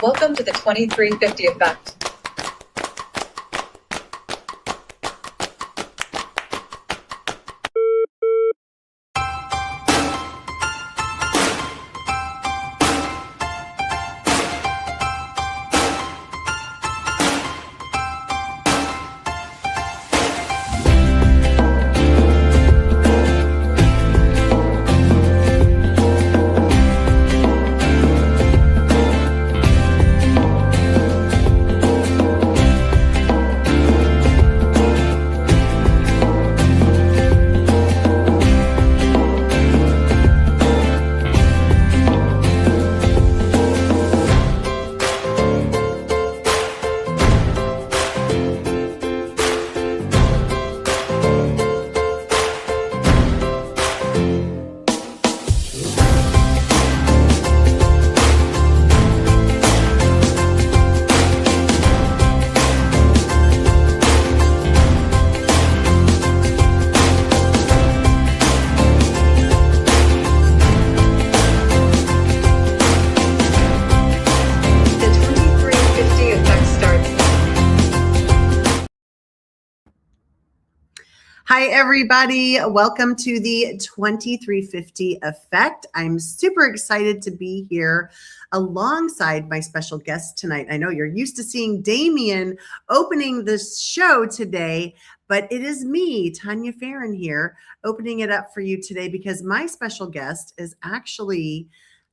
Welcome to the 2350 Effect. Hi, everybody. Welcome to the 2350 Effect. I'm super excited to be here alongside my special guest tonight. I know you're used to seeing Damian opening this show today, but it is me, Tanya Farron, here opening it up for you today because my special guest is actually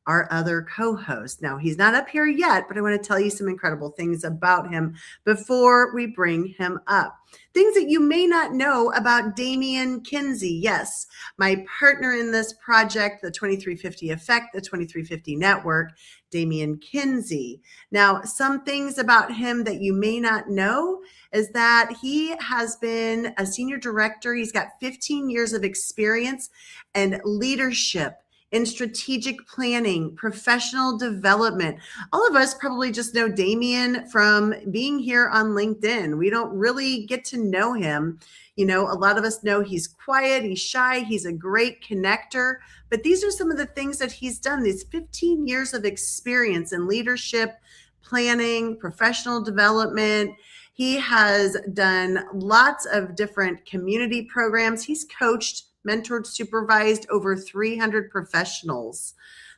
our other co-host. Now, he's not up here yet, but I want to tell you some incredible things about him before we bring him up. Things that you may not know about Damian Kinsey. Yes, my partner in this project, the 2350 Effect, the 2350 Network, Damian Kinsey. Now, some things about him that you may not know is that he has been a senior director. He's got 15 years of experience and leadership in strategic planning, professional development. All of us probably just know Damian from being here on LinkedIn. We don't really get to know him. You know, a lot of us know he's quiet, he's shy, he's a great connector, but these are some of the things that he's done. These 15 years of experience in leadership, planning, professional development. He has done lots of different community programs. He's coached, mentored, supervised over 300 professionals.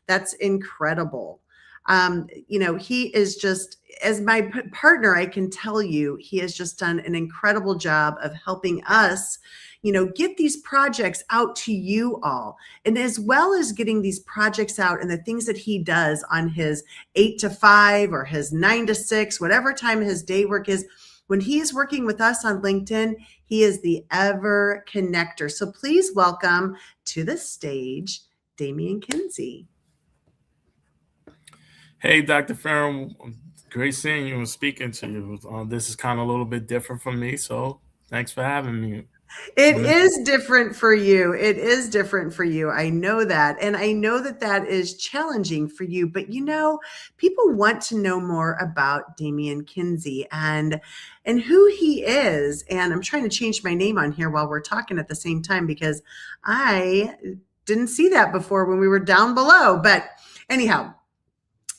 That's incredible. You know, he is just, as my partner, I can tell you, he has just done an incredible job of helping us, you know, get these projects out to you all. And as well as getting these projects out and the things that he does on his 8 to 5 or his 9 to 6, whatever time his day work is, when he is working with us on LinkedIn, he is the ever connector. So please welcome to the stage, Damian Kinsey. Hey, Dr. Farron, great seeing you and speaking to you. This is kind of a little bit different from me, so thanks for having me. It is different for you. It is different for you. I know that. And I know that that is challenging for you. But, you know, people want to know more about Damian Kinsey and who he is. And I'm trying to change my name on here while we're talking at the same time because I didn't see that before when we were down below. But anyhow,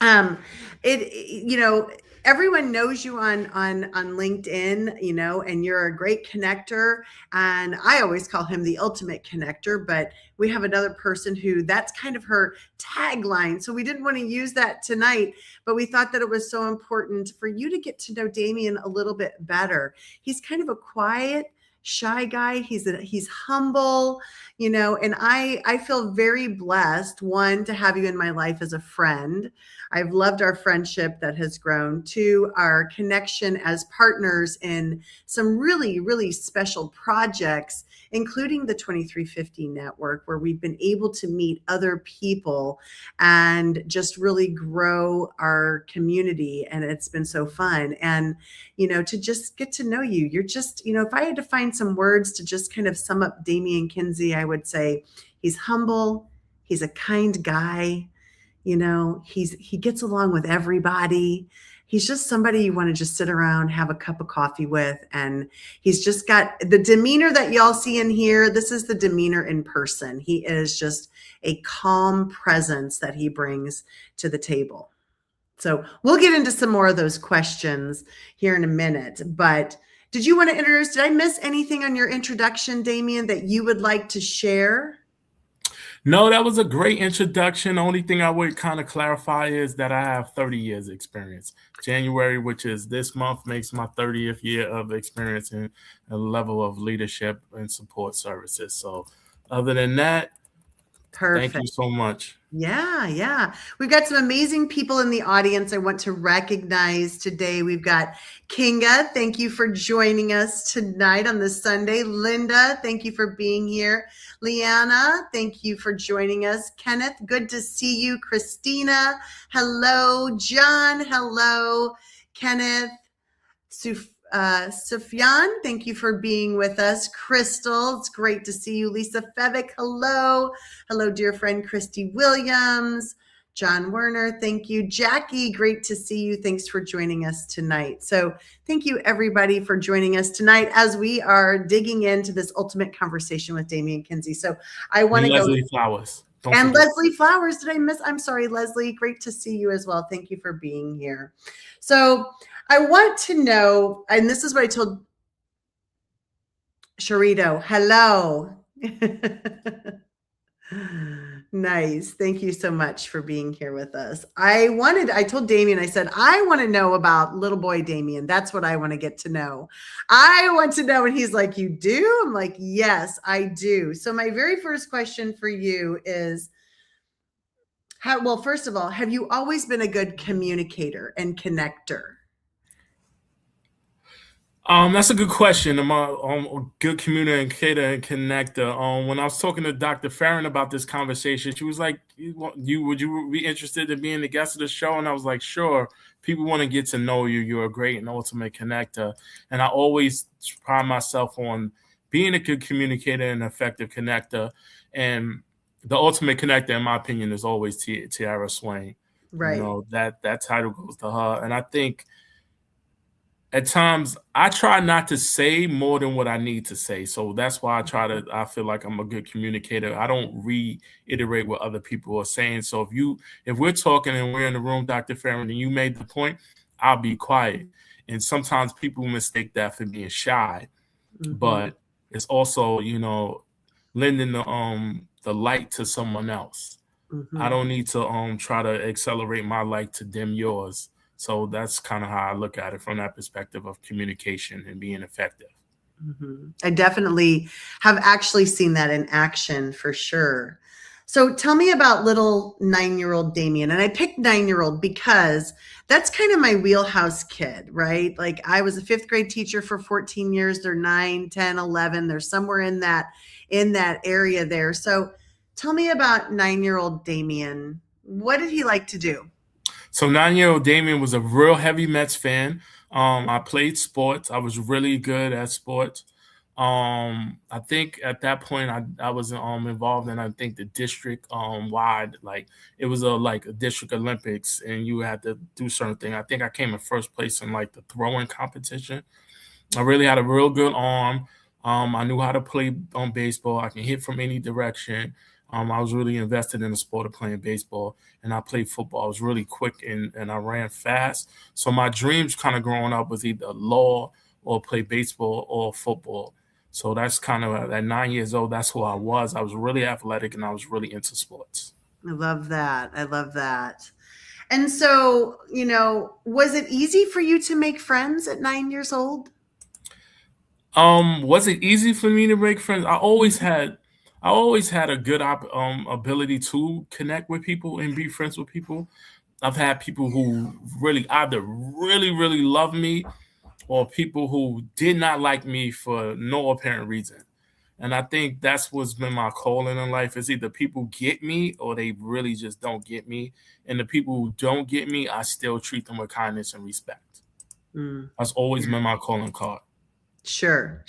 you know, everyone knows you on LinkedIn, you know, and you're a great connector. And I always call him the ultimate connector, but we have another person who that's kind of her tagline. So we didn't want to use that tonight, but we thought that it was so important for you to get to know Damian a little bit better. He's kind of a quiet, shy guy. He's humble, you know, and I feel very blessed, one, to have you in my life as a friend. I've loved our friendship that has grown, to our connection as partners in some really, really special projects, including the 2350 Network, where we've been able to meet other people and just really grow our community. And it's been so fun. And, you know, to just get to know you, you're just, you know, if I had to find some words to just kind of sum up Damian Kinsey, I would say he's humble, he's a kind guy. You know, he gets along with everybody. He's just somebody you want to just sit around, have a cup of coffee with. And he's just got the demeanor that y'all see in here. This is the demeanor in person. He is just a calm presence that he brings to the table. So we'll get into some more of those questions here in a minute. But did you want to introduce? Did I miss anything on your introduction, Damian, that you would like to share? No, that was a great introduction. The only thing I would kind of clarify is that I have 30 years experience. January, which is this month, makes my 30th year of experience in a level of leadership and support services. So other than that, Perfect. thank you so much. Yeah. We've got some amazing people in the audience I want to recognize today. We've got Kinga. Thank you for joining us tonight on this Sunday. Linda, thank you for being here. Liana, thank you for joining us. Kenneth, good to see you. Christina, hello. John, hello. Kenneth, Sufyan, thank you for being with us. Crystal, it's great to see you. Lisa Fevick, hello. Hello, dear friend Christy Williams. John Werner, thank you. Jackie, great to see you. Thanks for joining us tonight. So thank you, everybody, for joining us tonight as we are digging into this ultimate conversation with Damian Kinsey. So I want to go. Leslie Flowers. And Leslie Flowers, did I miss? I'm sorry, Leslie. Great to see you as well. Thank you for being here. So I want to know, and this is what I told Sharito. Hello. Nice. Thank you so much for being here with us. I told Damian, I said, I want to know about little boy Damian. That's what I want to get to know. I want to know. And he's like, you do? I'm like, yes, I do. So my very first question for you is, well, first of all, have you always been a good communicator and connector? That's a good question. I'm a good communicator and connector. When I was talking to Dr. Farron about this conversation, she was like, would you be interested in being the guest of the show? And I was like, sure. People want to get to know you. You're a great and ultimate connector. And I always pride myself on being a good communicator and effective connector. And the ultimate connector, in my opinion, is always Tiara Swain. Right. You know, that title goes to her. And I think at times I try not to say more than what I need to say. So that's why I feel like I'm a good communicator. I don't reiterate what other people are saying. So if we're talking and we're in the room, Dr. Farron, and you made the point, I'll be quiet. And sometimes people mistake that for being shy, but it's also, lending the light to someone else. I don't need to try to accelerate my light to dim yours. So that's kind of how I look at it from that perspective of communication and being effective. I definitely have actually seen that in action for sure. So tell me about little 9-year-old Damian. And I picked 9-year-old because that's kind of my wheelhouse kid, right? Like I was a 5th grade teacher for 14 years. They're 9, 10, 11. They're somewhere in that area there. So tell me about 9-year-old Damian. What did he like to do? So 9-year-old Damian was a real heavy Mets fan. I played sports. I was really good at sports. I think at that point I was involved in, I think, the district wide, like it was a district Olympics, and you had to do certain things. I think I came in first place in like the throwing competition. I really had a real good arm. I knew how to play baseball. I can hit from any direction. I was really invested in the sport of playing baseball, and I played football. I was really quick and I ran fast. So my dreams kind of growing up was either law or play baseball or football. So that's kind of at 9 years old, that's who I was. I was really athletic and I was really into sports. I love that. And so, was it easy for you to make friends at 9 years old? Was it easy for me to make friends? I always had a good ability to connect with people and be friends with people. I've had people who really either really love me or people who did not like me for no apparent reason. And I think that's what's been my calling in life, is either people get me or they really just don't get me. And the people who don't get me, I still treat them with kindness and respect. That's always been my calling card. Sure.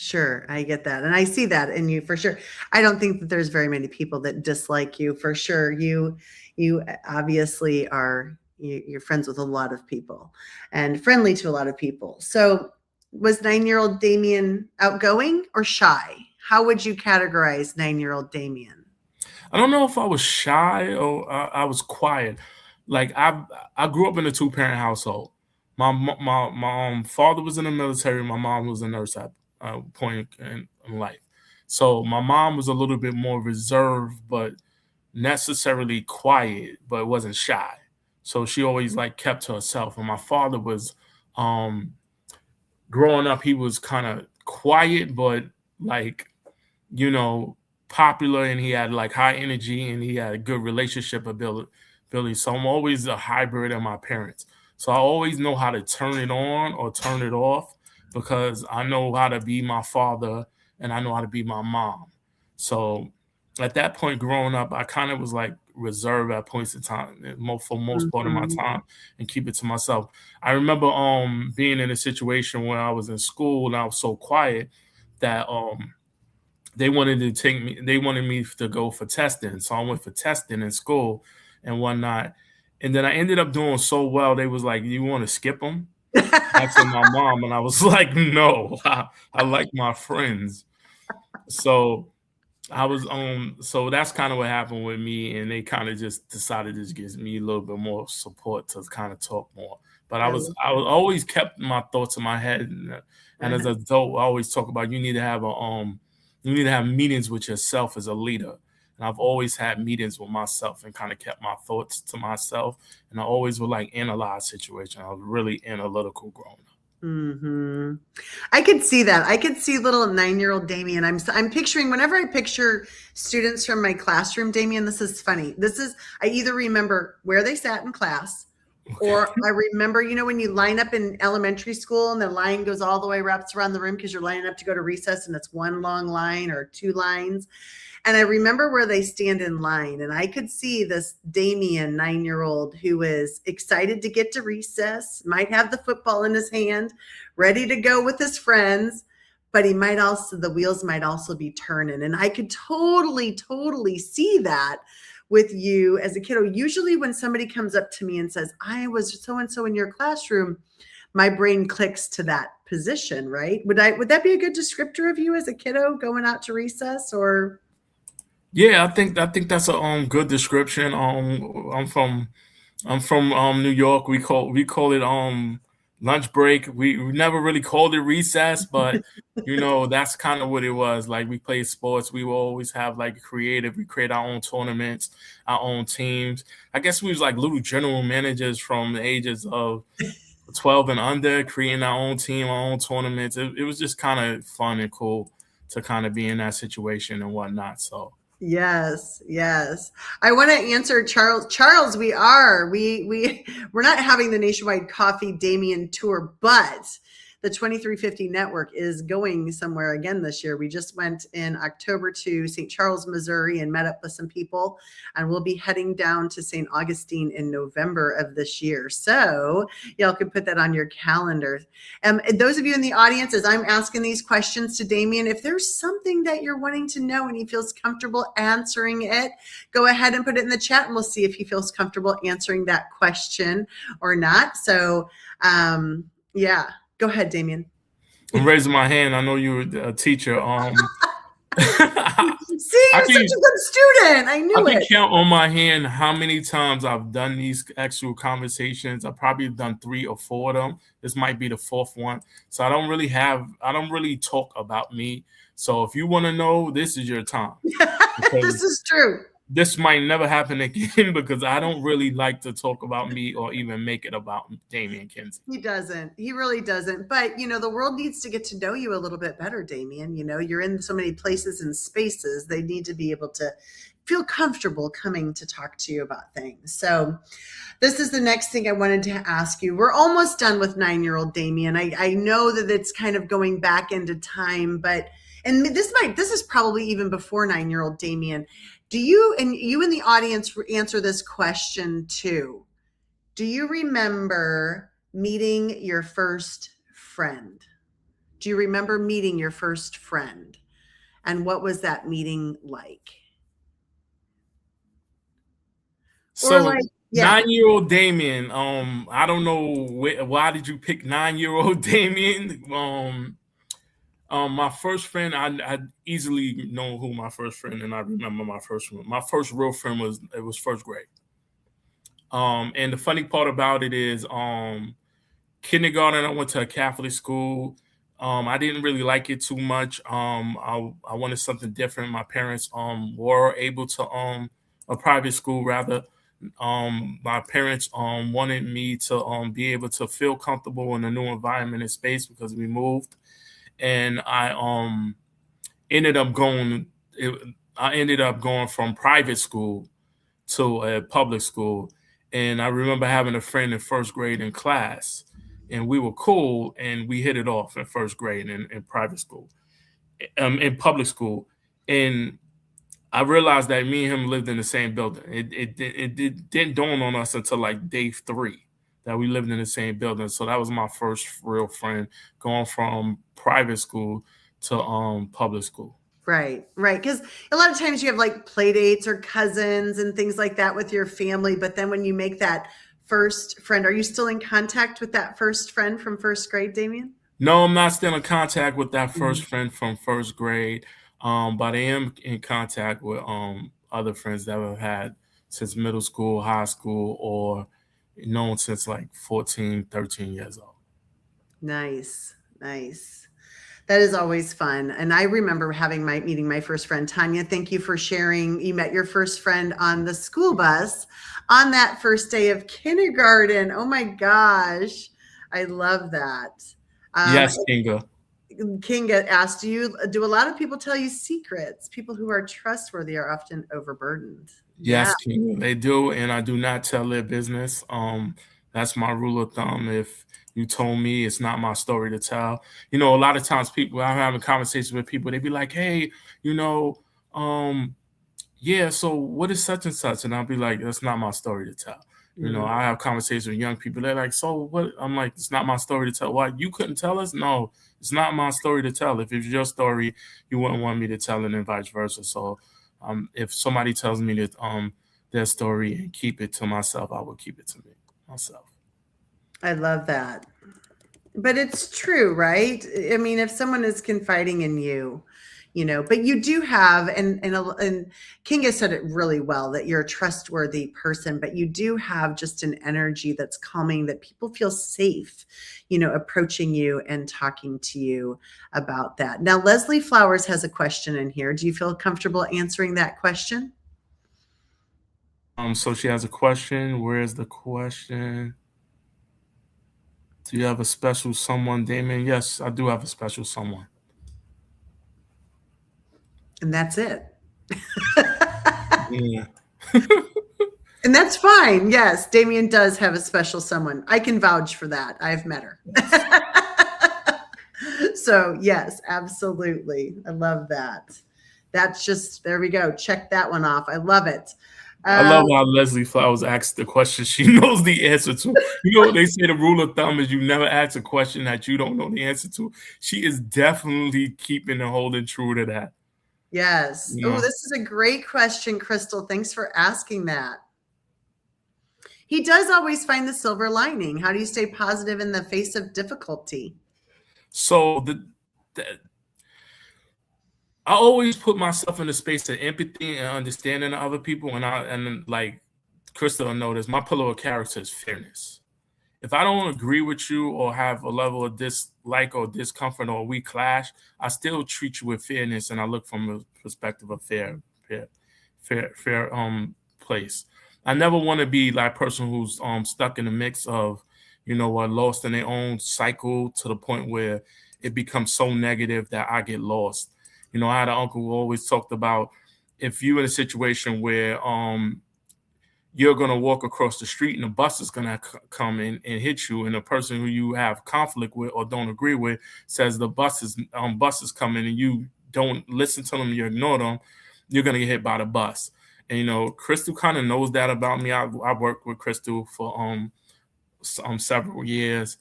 I get that. And I see that in you for sure. I don't think that there's very many people that dislike you for sure. You obviously you're friends with a lot of people and friendly to a lot of people. So was 9-year-old Damian outgoing or shy? How would you categorize 9-year-old Damian? I don't know if I was shy or I was quiet. like I grew up in a 2-parent household. My father was in the military. My mom was a nurse at a point in life. So my mom was a little bit more reserved, but necessarily quiet, but wasn't shy. So she always like kept to herself. And my father was, um, growing up, he was kind of quiet, but like, you know, popular, and he had like high energy, and he had a good relationship ability. So I'm always a hybrid of my parents. So I always know how to turn it on or turn it off because I know how to be my father and I know how to be my mom. So at that point growing up, I kind of was like reserved at points in time for most part of my Mhm. time and keep it to myself. I remember being in a situation where I was in school and I was so quiet that they wanted me to go for testing. So I went for testing in school and whatnot. And then I ended up doing so well, they was like, "You want to skip them?" Asking my mom. And I was like, "No, I like my friends." So so that's kind of what happened with me. And they kind of just decided to just give me a little bit more support to kind of talk more. But I love I was always kept my thoughts in my head. And as uh-huh. an adult, I always talk about you need to have meetings with yourself as a leader. And I've always had meetings with myself and kind of kept my thoughts to myself. And I always would like analyze situations. I was really analytical growing up. Hmm. I could see that. I could see little 9-year-old Damian. I'm picturing whenever I picture students from my classroom, Damian, this is funny. I either remember where they sat in class, Okay. or I remember, when you line up in elementary school and the line goes all the way, wraps around the room because you're lining up to go to recess and it's one long line or two lines. And I remember where they stand in line, and I could see this Damien 9-year-old who is excited to get to recess, might have the football in his hand, ready to go with his friends, but the wheels might also be turning. And I could totally, totally see that with you as a kiddo. Usually when somebody comes up to me and says, "I was so-and-so in your classroom," my brain clicks to that position, right? Would that be a good descriptor of you as a kiddo going out to recess? Or Yeah, I think that's a good description. I'm from New York. We call it lunch break. We never really called it recess, but that's kind of what it was. Like we played sports. We will always have like creative. We create our own tournaments, our own teams. I guess we was like little general managers from the ages of 12 and under, creating our own team, our own tournaments. It was just kind of fun and cool to kind of be in that situation and whatnot. So yes, yes. I want to answer Charles. Charles, we're not having the nationwide coffee Damien tour, but the 2350 network is going somewhere again this year. We just went in October to St. Charles, Missouri, and met up with some people, and we'll be heading down to St. Augustine in November of this year. So y'all can put that on your calendar. And those of you in the audience, as I'm asking these questions to Damien, if there's something that you're wanting to know and he feels comfortable answering it, go ahead and put it in the chat, and we'll see if he feels comfortable answering that question or not. So, yeah. Go ahead, Damien. I'm raising my hand. I know you're a teacher. See, I you're such can a good student. I I knew can it. count on my hand how many times I've done these actual conversations. I've probably done 3 or 4 of them. This might be the fourth one. So I don't really talk about me. So if you want to know, this is your time This because is true. this might never happen again because I don't really like to talk about me or even make it about Damian Kinsey. He doesn't. He really doesn't. But, the world needs to get to know you a little bit better, Damien. You're in so many places and spaces. They need to be able to feel comfortable coming to talk to you about things. So this is the next thing I wanted to ask you. We're almost done with 9-year-old Damien. I know that it's kind of going back into time, and this is probably even before 9-year-old Damien. Do you and the audience answer this question too? Do you remember meeting your first friend? Do you remember meeting your first friend? And what was that meeting like? Or So like, yeah. 9-year-old Damien, I don't know why did you pick 9-year-old Damien? My first friend, I easily know who my first friend, and I remember my first one. My first real friend was first grade. And the funny part about it is, kindergarten, I went to a Catholic school. I didn't really like it too much. I wanted something different. My parents were able to a private school rather. My parents wanted me to be able to feel comfortable in a new environment and space because we moved, and ended up going. I ended up going from private school to a public school, and I remember having a friend in first grade in class, and we were cool, and we hit it off in first grade in private school, in public school, and I realized that me and him lived in the same building. It didn't dawn on us until like day 3 that we lived in the same building. So that was my first real friend going from private school to public school. Right, right. Because a lot of times you have like play dates or cousins and things like that with your family. But then when you make that first friend, are you still in contact with that first friend from first grade, Damian? No, I'm not still in contact with that first Mhm. friend from first grade, but I am in contact with other friends that I've had since middle school, high school, or known since like 14, 13 years old. Nice, nice. That is always fun. And I remember meeting my first friend, Tanya. Thank you for sharing. You met your first friend on the school bus on that first day of kindergarten. Oh my gosh. I love that. Um, Yes, Kinga. Kinga asked, do a lot of people tell you secrets? People who are trustworthy are often overburdened. Yeah. Yes, Kinga, they do, and I do not tell their business. That's my rule of thumb. If you told me, it's not my story to tell. You know, a lot of times people, I'm having conversations with people, they be like, "Hey, you know, um, yeah, so what is such and such?" And I'll be like, "That's not my story to tell." You know, Mm, I have conversations with young people. They're like, "So what?" I'm like, "It's not my story to tell." Why? You couldn't tell us? No, it's not my story to tell. If it's your story, you wouldn't want me to tell it, and vice versa. So, if somebody tells me that their story and keep it to myself, I will keep it to myself. I love that. But it's true, right? I mean, if someone is confiding in you, but you do have, and Kinga said it really well, that you're a trustworthy person, but you do have just an energy that's calming, that people feel safe, approaching you and talking to you about that. Now, Leslie Flowers has a question in here. Do you feel comfortable answering that question? So she has a question. Where's the question? Do you have a special someone, Damon? Yes, I do have a special someone. And that's it. Yeah. And that's fine. Yes, Damien does have a special someone. I can vouch for that. I've met her. So, yes, absolutely. I love that. That's just, there we go. Check that one off. I love it. I Um, love how Leslie Flowers asks the question she knows the answer to. You know, they say the rule of thumb is you never ask a question that you don't know the answer to. She is definitely keeping and holding true to that. yes. You Oh, know, this is a great question, Crystal. Thanks for asking that. He does always find the silver lining. How do you stay positive in the face of difficulty? so the I always put myself in the space of empathy and understanding of other people, and like Crystal noticed, my pillar of character is fairness. If I don't agree with you or have a level of dislike or discomfort or we clash, I still treat you with fairness and I look from a perspective of fair place. I never want to be like person who's stuck in the mix of, what, lost in their own cycle to the point where it becomes so negative that I get lost. I had an uncle who always talked about if you're in a situation where you're going to walk across the street and a bus is going to come in and hit you, and the person who you have conflict with or don't agree with says the bus is coming and you don't listen to them, you ignore them, you're going to get hit by the bus. And Crystal kind of knows that about me. I worked with Crystal for several years.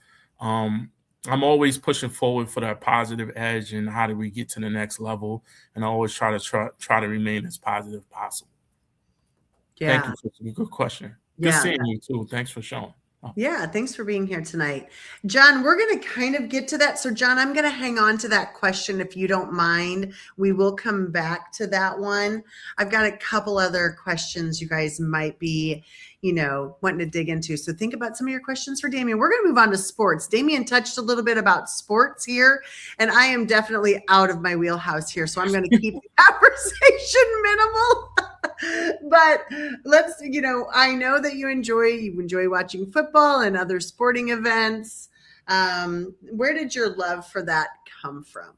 I'm always pushing forward for that positive edge and how do we get to the next level, and I always try to remain as positive as possible. Thank Yeah. you, Crystal. Good question. Good Yeah. seeing you too. Thanks for showing. Yeah, thanks for being here tonight. John, we're going to kind of get to that. So, John, I'm going to hang on to that question if you don't mind. We will come back to that one. I've got a couple other questions you guys might be, wanting to dig into. So, think about some of your questions for Damian. We're going to move on to sports. Damian touched a little bit about sports here, and I am definitely out of my wheelhouse here. So, I'm going to keep the conversation minimal. But let's, I know that you enjoy watching football and other sporting events. Where did your love for that come from?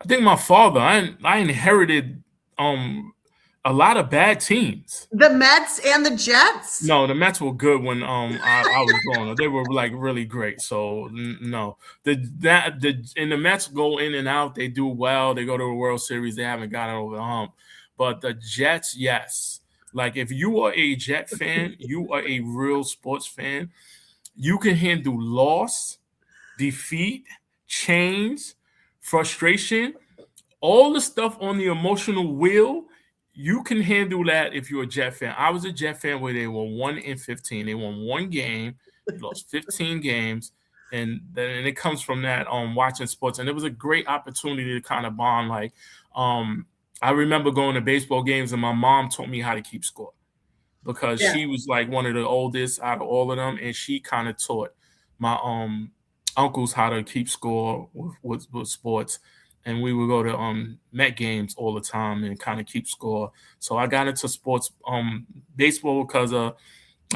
I think my father. I inherited a lot of bad teams. The Mets and the Jets? No, the Mets were good when I was growing up. They were like really great. So no, and the Mets go in and out. They do well. They go to the World Series. They haven't gotten over the hump. But the Jets, yes. Like if you are a Jet fan, you are a real sports fan. You can handle loss, defeat, change, frustration, all the stuff on the emotional wheel. You can handle that if you're a Jet fan. I was a Jet fan where they were 1-15. They won one game, lost 15 games, and it comes from that watching sports. And it was a great opportunity to kind of bond. Like I remember going to baseball games, and my mom taught me how to keep score because she was like one of the oldest out of all of them, and she kind of taught my uncles how to keep score with sports. And we would go to Met games all the time and kind of keep score. So I got into sports, baseball because I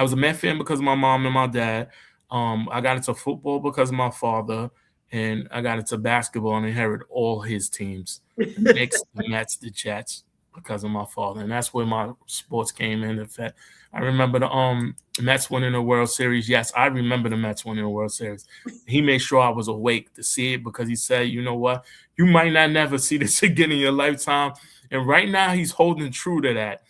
was a Met fan because of my mom and my dad. I got into football because of my father, and I got into basketball and inherited all his teams. The Knicks, the Mets, the Jets, because of my father. And that's where my sports came in effect. I remember the Mets winning the World Series. Yes, I remember the Mets winning the World Series. He made sure I was awake to see it because he said, you know what? You might not never see this again in your lifetime. And right now he's holding true to that.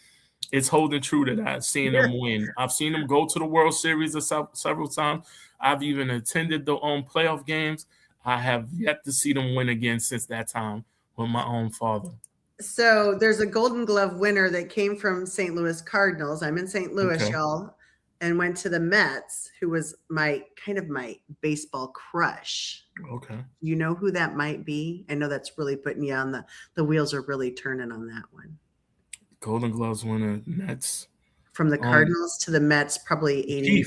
It's holding true to that, seeing them win. I've seen them go to the World Series several times. I've even attended the playoff games. I have yet to see them win again since that time with my own father. So there's a Golden Glove winner that came from St. Louis Cardinals. I'm in St. Louis, y'all, and went to the Mets, who was my baseball crush. Okay. You know who that might be? I know that's really putting you on the wheels are really turning on that one. Golden Gloves winner, Mets. From the Cardinals to the Mets, probably 80.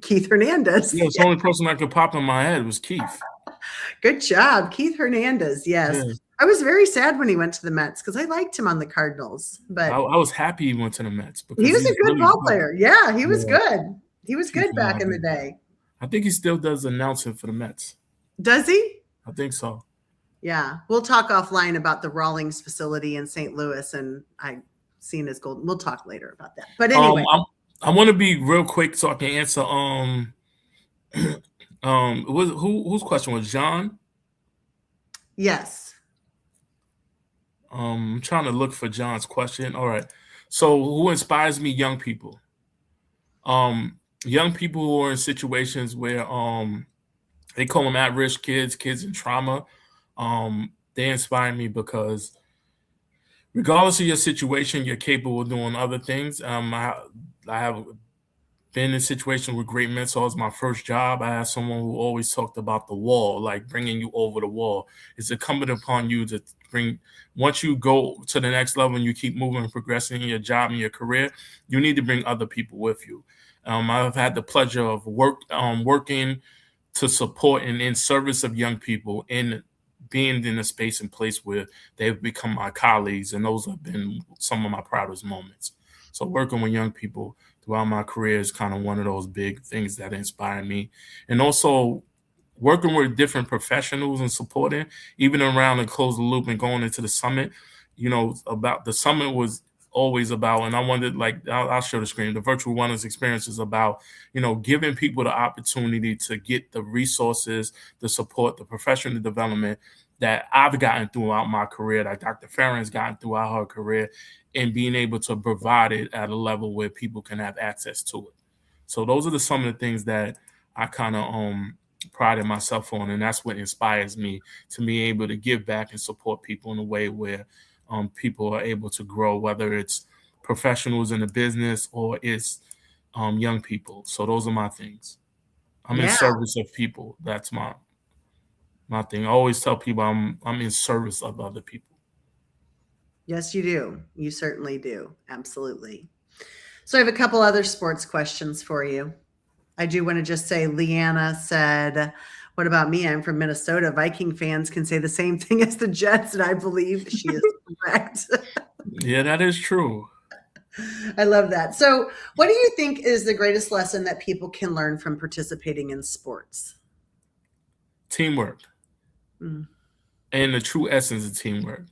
Keith Hernandez. Yeah, it's the only person that could pop in my head was Keith. Good job. Keith Hernandez, yes. Yeah. I was very sad when he went to the Mets because I liked him on the Cardinals. But I was happy he went to the Mets because he was a good ball player. Yeah, he was good. He was good back in the day. I think he still does announcing for the Mets. Does he? I think so. Yeah. We'll talk offline about the Rawlings facility in St. Louis, and I've seen his golden. We'll talk later about that. But anyway. I want to be real quick so I can answer whose question was John? Yes. I'm trying to look for John's question. All right. So who inspires me? Young people. Young people who are in situations where they call them at-risk kids in trauma. They inspire me because regardless of your situation, you're capable of doing other things. I have been in situations with great mentors. My first job, I had someone who always talked about the wall, like bringing you over the wall. It's incumbent upon you to once you go to the next level and you keep moving and progressing in your job and your career, you need to bring other people with you. I've had the pleasure of working to support and in service of young people and being in a space and place where they've become my colleagues, and those have been some of my proudest moments. So working with young people throughout my career is kind of one of those big things that inspire me. And also working with different professionals and supporting, even around and close the loop and going into the summit, about the summit was always about, and I wanted, I'll show the screen, the virtual wellness experience is about, giving people the opportunity to get the resources, the support, the professional development that I've gotten throughout my career, that Dr. Farron's gotten throughout her career, and being able to provide it at a level where people can have access to it. So those are some of the things that I kind of prided myself on, and that's what inspires me to be able to give back and support people in a way where people are able to grow, whether it's professionals in the business or it's young people. So those are my things. I'm in Yeah. service of people. That's my thing. I always tell people I'm in service of other people. Yes, you do. You certainly do. Absolutely. So I have a couple other sports questions for you. I do want to just say Leanna said, what about me? I'm from Minnesota. Viking fans can say the same thing as the Jets, and I believe she is correct. Yeah, that is true. I love that. So, what do you think is the greatest lesson that people can learn from participating in sports? Teamwork. Mm. And the true essence of teamwork.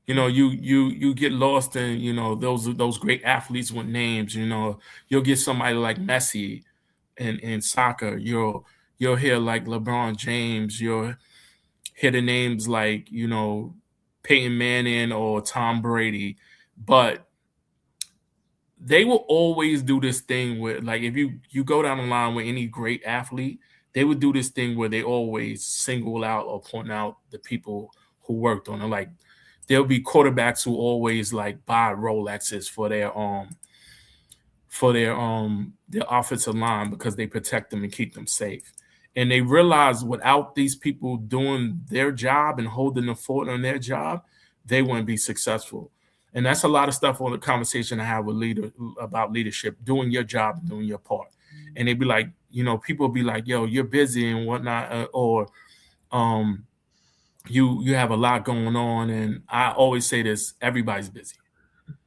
You get lost in, those great athletes with names. You'll get somebody like Messi in soccer. You'll hear like LeBron James. You'll hear the names like, Peyton Manning or Tom Brady. But they will always do this thing where, like, if you go down the line with any great athlete, they would do this thing where they always single out or point out the people who worked on it. Like, there'll be quarterbacks who always like buy Rolexes for their offensive line because they protect them and keep them safe. And they realize without these people doing their job and holding the fort on their job, they wouldn't be successful. And that's a lot of stuff on the conversation I have with about leadership, doing your job, doing your part. And they'd be like, people be like, yo, you're busy and whatnot, or you have a lot going on. And I always say this, everybody's busy.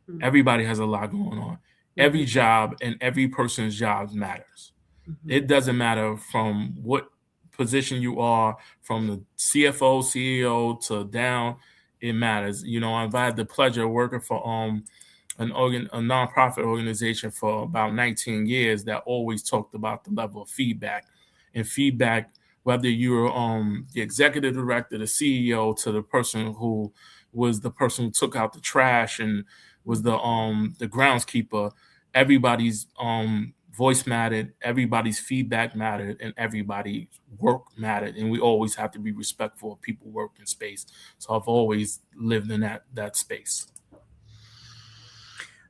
Mhm. Everybody has a lot going on. Every job and every person's job matters. It doesn't matter from what position you are, from the CFO, CEO to down, it matters. I've had the pleasure of working for a nonprofit organization for about 19 years that always talked about the level of feedback. And feedback, whether you're the executive director, the CEO, to the person who was the person who took out the trash and was the groundskeeper, everybody's voice mattered, everybody's feedback mattered, and everybody's work mattered. And we always have to be respectful of people work in space. So I've always lived in that space.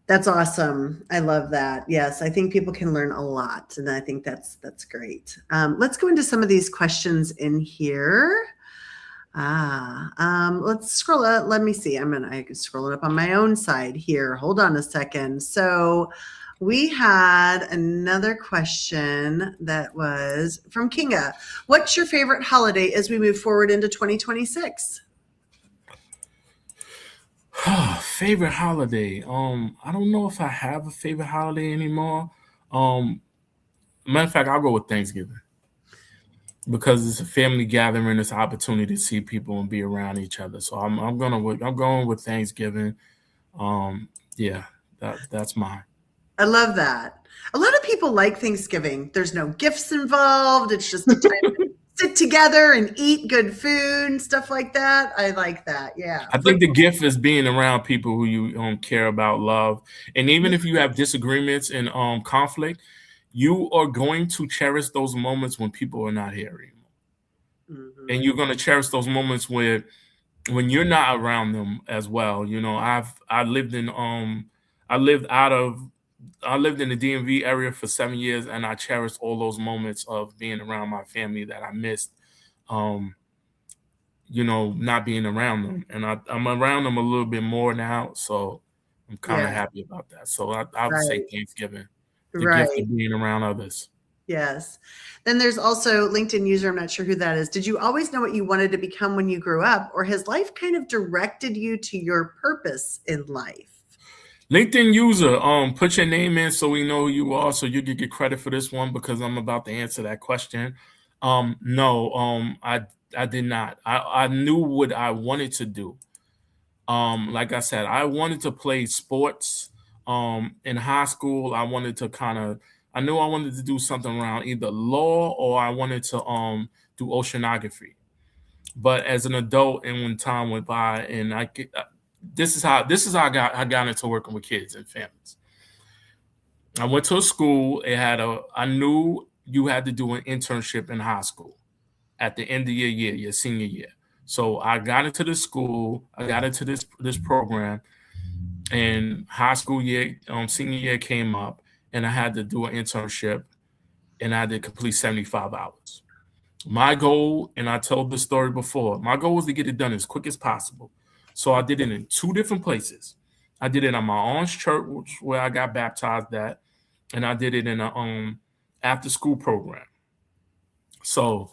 That's awesome. I love that. Yes, I think people can learn a lot, and I think that's great. Let's go into some of these questions in here. Let's scroll up. Let me see. I can scroll it up on my own side here. Hold on a second. So we had another question that was from Kinga. What's your favorite holiday as we move forward into 2026? Favorite holiday. I don't know if I have a favorite holiday anymore. Matter of fact, I'll go with Thanksgiving because it's a family gathering. It's an opportunity to see people and be around each other. So I'm going with Thanksgiving. Yeah, that's mine. I love that. A lot of people like Thanksgiving. There's no gifts involved. It's just a time to sit together and eat good food and stuff like that. I like that. Yeah. I think the gift is being around people who you care about, love, and even if you have disagreements and conflict, you are going to cherish those moments when people are not here anymore, and you're going to cherish those moments when you're not around them as well. I lived in the DMV area for 7 years, and I cherished all those moments of being around my family that I missed. Not being around them. And I'm around them a little bit more now, so I'm kind of happy about that. So I would say Thanksgiving, the gift of being around others. Yes. Then there's also LinkedIn user. I'm not sure who that is. Did you always know what you wanted to become when you grew up, or has life kind of directed you to your purpose in life? LinkedIn user, put your name in so we know who you are, so you can get credit for this one because I'm about to answer that question. No, I did not. I knew what I wanted to do. Like I said, I wanted to play sports. In high school, I knew I wanted to do something around either law or I wanted to do oceanography. But as an adult, and when time went by, and this is how I got into working with kids and families. I went to a school. I knew you had to do an internship in high school at the end of your year, your senior year. So I got into this school. I got into this program, and high school year, senior year came up, and I had to do an internship, and I had to complete 75 hours. My goal, and I told this story before, my goal was to get it done as quick as possible. So I did it in 2 different places. I did it at my aunt's church where I got baptized at, and I did it in a after school program. So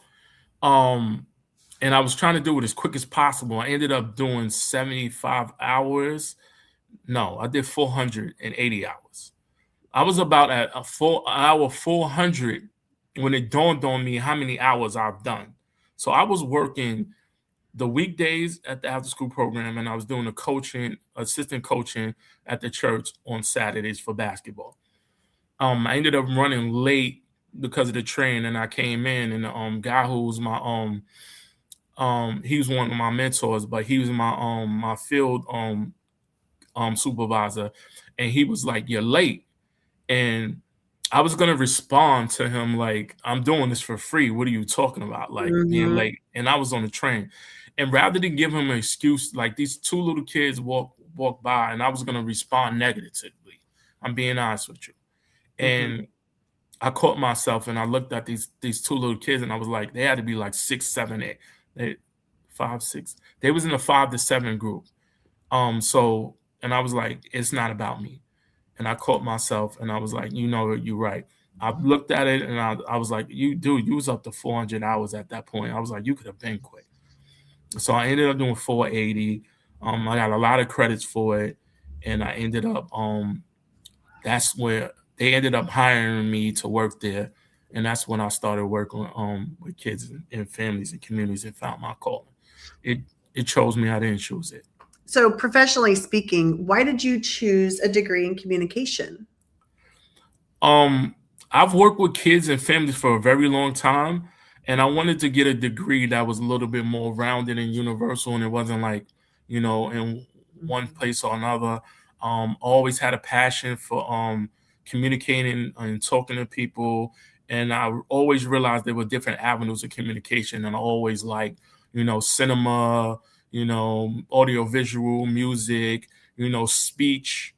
and I was trying to do it as quick as possible. I ended up doing 75 hours. No, I did 480 hours. I was about at a full hour 400 when it dawned on me how many hours I've done. So I was working the weekdays at the after school program, and I was doing the coaching, assistant coaching at the church on Saturdays for basketball. I ended up running late because of the train, and I came in, and the guy who was my he was one of my mentors, but he was my field supervisor, and he was like, "You're late," and I was gonna respond to him like, "I'm doing this for free. What are you talking about? Like being Mhm. late?" And I was on the train, and rather than give him an excuse, like these 2 little kids walk by, and I was gonna respond negatively. I'm being honest with you, Mhm. and I caught myself, and I looked at these 2 little kids, and I was like, they had to be like 6, 7, 8, they, 5, 6. They was in a 5 to 7 group. So, and I was like, it's not about me. And I caught myself, and I was like, you know, you're right. I looked at it, and I was like, you was up to 400 hours at that point. I was like, you could have been quit. So I ended up doing 480. I got a lot of credits for it, and I ended up that's where they ended up hiring me to work there, and that's when I started working with kids and families and communities and found my calling. It chose me. I didn't choose it. So, professionally speaking, why did you choose a degree in communication? I've worked with kids and families for a very long time, and I wanted to get a degree that was a little bit more rounded and universal, and it wasn't like, in one place or another. Always had a passion for communicating and talking to people, and I always realized there were different avenues of communication, and I always like, cinema, audio visual, music, speech,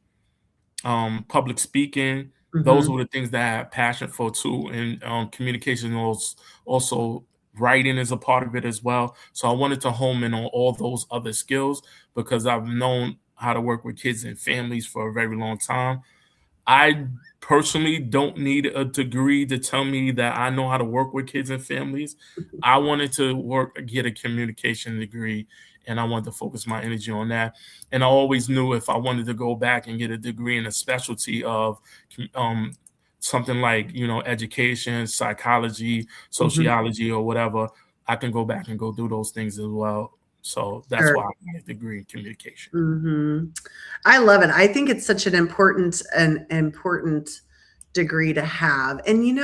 public speaking. Those Mhm. were the things that I had passion for too. And communication was also writing is a part of it as well. So I wanted to home in on all those other skills because I've known how to work with kids and families for a very long time. I personally don't need a degree to tell me that I know how to work with kids and families. I wanted to get a communication degree, and I wanted to focus my energy on that. And I always knew if I wanted to go back and get a degree in a specialty of um, something like, education, psychology, Mhm. sociology, or whatever, I can go back and go do those things as well. So that's Sure. why I got a degree in communication. Mhm. I love it. I think it's such an important degree to have. And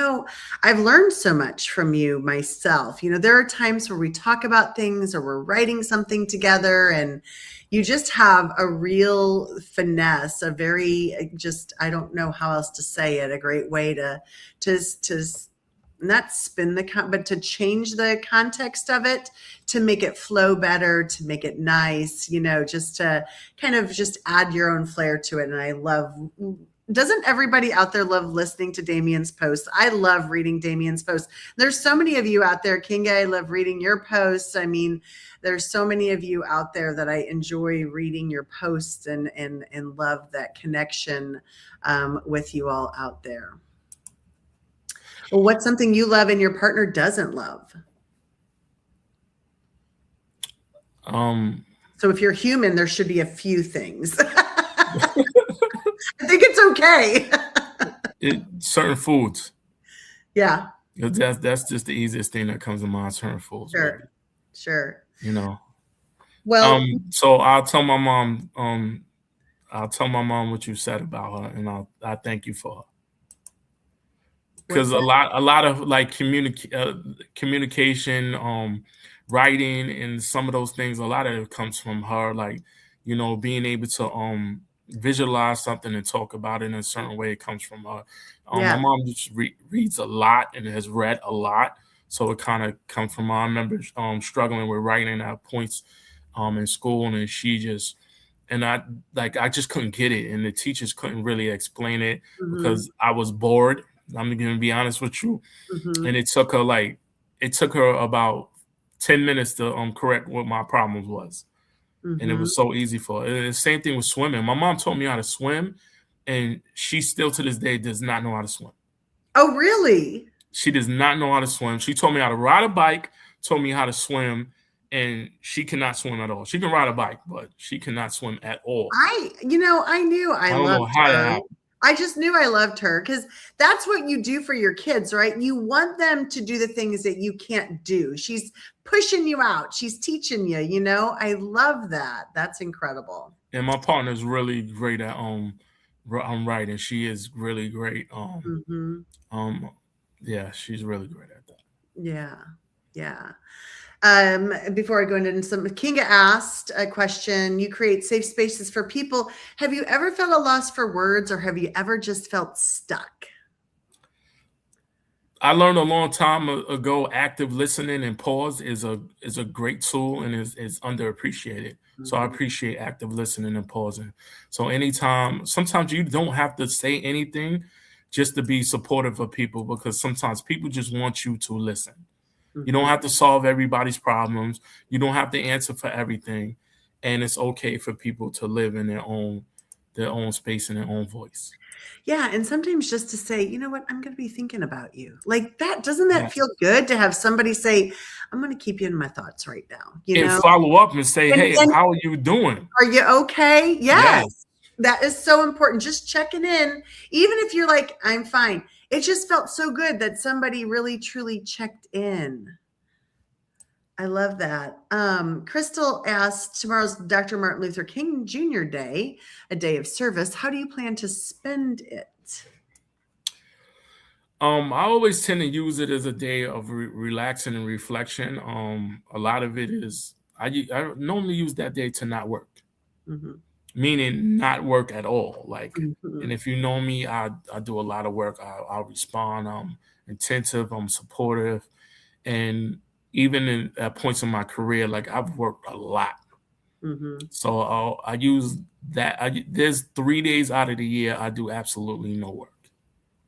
I've learned so much from you myself. There are times where we talk about things or we're writing something together and you just have a real finesse, a very just I don't know how else to say it, a great way to not spin but to change the context of it, to make it flow better, to make it nice, just to kind of just add your own flair to it. And I love, doesn't everybody out there love listening to Damian's posts? I love reading Damian's posts. There's so many of you out there. Kinga, I love reading your posts. I mean, there's so many of you out there that I enjoy reading your posts and love that connection with you all out there. Well, what's something you love and your partner doesn't love? So if you're human, there should be a few things. I think it's okay. Certain foods. Yeah, That's just the easiest thing that comes to mind. Certain foods, really. sure. You know. Well, So I'll tell my mom what you said about her, and I thank you for her. Because what's a that? lot of like communication, writing, and some of those things, a lot of it comes from her. Like, being able to visualize something and talk about it in a certain way, it comes from her. My Yeah. mom just reads a lot and has read a lot, so it kind of comes from her. I remember struggling with writing at points in school, and she just and I just couldn't get it, and the teachers couldn't really explain it Mm-hmm. because I was bored. I'm gonna be honest with you, Mm-hmm. and it took her about 10 minutes to correct what my problem was, and it Mm-hmm. was so easy for her. And the same thing with swimming. My mom taught me how to swim, and she still to this day does not know how to swim. Oh, really? She does not know how to swim. She told me how to ride a bike, told me how to swim, and she cannot swim at all. She can ride a bike, but she cannot swim at all. I knew I I don't know loved how that her. happened. I just knew I loved her because that's what you do for your kids, right? You want them to do the things that you can't do. She's pushing you out. She's teaching you, I love that. That's incredible. And my partner's really great at writing. She is really great. Mm-hmm. Yeah, she's really great at that. Yeah. Yeah. Before I go into some, Kinga asked a question. You create safe spaces for people. Have you ever felt a loss for words, or have you ever just felt stuck? I learned a long time ago, active listening and pause is a great tool and is underappreciated. So I appreciate active listening and pausing. So sometimes you don't have to say anything just to be supportive of people, because sometimes people just want you to listen. You don't have to solve everybody's problems. You don't have to answer for everything. And it's okay for people to live in their own space and their own voice. Yeah. And sometimes just to say, you know what, I'm going to be thinking about you. Like that, doesn't that Yes. feel good to have somebody say, I'm going to keep you in my thoughts right now, And follow up and say, hey, how are you doing? Are you okay? Yes. Yes. That is so important. Just checking in, even if you're like, I'm fine. It just felt so good that somebody really, truly checked in. I love that. Crystal asked, tomorrow's Dr. Martin Luther King Jr. Day, a day of service. How do you plan to spend it? I always tend to use it as a day of relaxing and reflection. A lot of it is, I normally use that day to not work, meaning not work at all. Like, and if you know me, I do a lot of work. I'll respond. I'm attentive. I'm supportive. And even at points in my career, like I've worked a lot. So I use that. There's 3 days out of the year I do absolutely no work,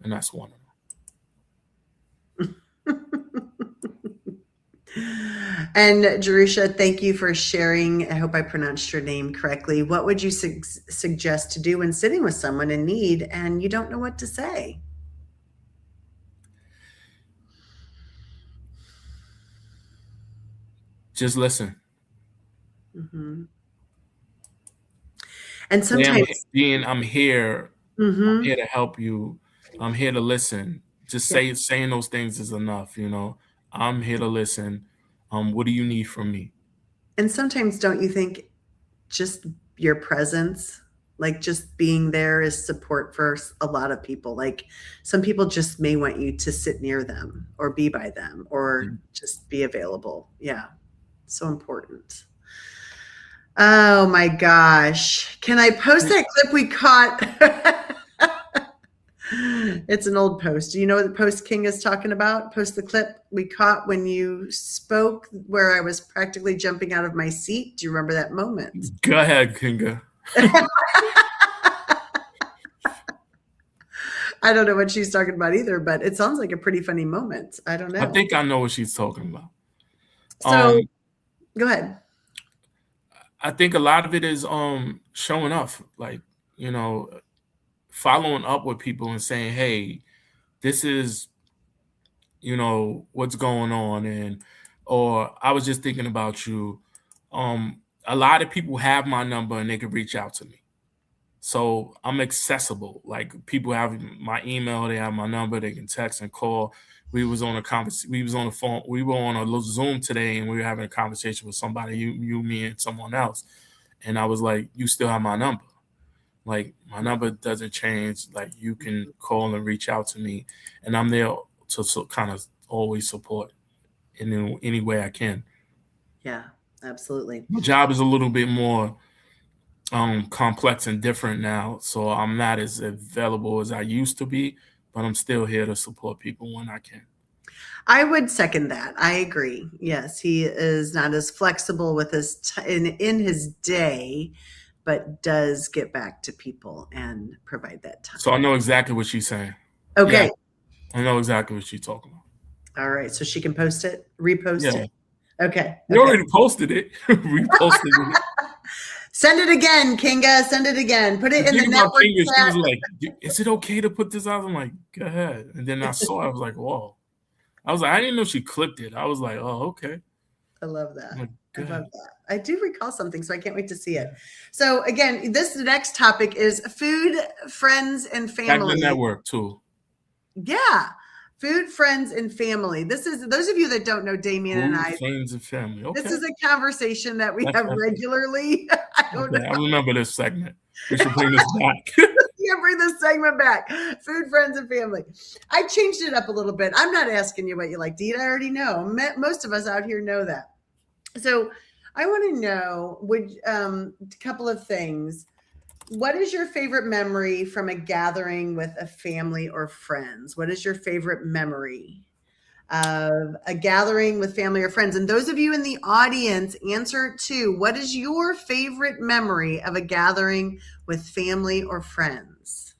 and that's one of them. And Jerusha, thank you for sharing. I hope I pronounced your name correctly. What would you suggest to do when sitting with someone in need and you don't know what to say? Just listen. And sometimes I'm here. I'm here to help you. I'm here to listen. Just saying those things is enough. I'm here to listen. What do you need from me? And sometimes don't you think just your presence, like just being there, is support for a lot of people? Like some people just may want you to sit near them or be by them or just be available. Yeah. So important. Oh my gosh. Can I post that clip we caught? It's an old post. Do you know what the post King is talking about? Post the clip we caught when you spoke where I was practically jumping out of my seat. Do you remember that moment? Go ahead, Kinga. I don't know what she's talking about either, but it sounds like a pretty funny moment. I don't know. I think I know what she's talking about. So go ahead. I think a lot of it is showing up, like, following up with people and saying, hey, this is, what's going on, or I was just thinking about you. A lot of people have my number and they can reach out to me. So I'm accessible. Like people have my email, they have my number, they can text and call. We was on a conversation. We was on the phone. We were on a Zoom today, and we were having a conversation with somebody, you, me, and someone else. And I was like, "You still have my number? Like my number doesn't change. Like you can call and reach out to me, and I'm there to kind of always support in any way I can." Yeah, absolutely. My job is a little bit more complex and different now, so I'm not as available as I used to be, but I'm still here to support people when I can. I would second that. I agree. Yes, he is not as flexible with his in his day, but does get back to people and provide that time. So I know exactly what she's saying. Okay. Yeah, I know exactly what she's talking about. All right. So she can post it, repost it. Okay. You already posted it. Reposted it. Send it again, Kinga. Send it again. Put it in the network Kinga, chat. she was like, is it okay to put this out? I'm like, go ahead. And then I saw it. I was like, whoa. I was like, I didn't know she clipped it. I was like, oh, okay. I love that. Like, I love that. I do recall something, so I can't wait to see it. So again, the next topic is food, friends, and family. Back the network too. Yeah. Food, friends, and family. This is, those of you that don't know Damian and I. Friends and family. Okay. This is a conversation that we have regularly. I don't know. I remember this segment. We should bring this back. Yeah, bring this segment back. Food, friends, and family. I changed it up a little bit. I'm not asking you what you like to eat. I already know. Most of us out here know that. So I want to know, a couple of things. What is your favorite memory from a gathering with a family or friends? What is your favorite memory of a gathering with family or friends? And those of you in the audience, answer too. What is your favorite memory of a gathering with family or friends?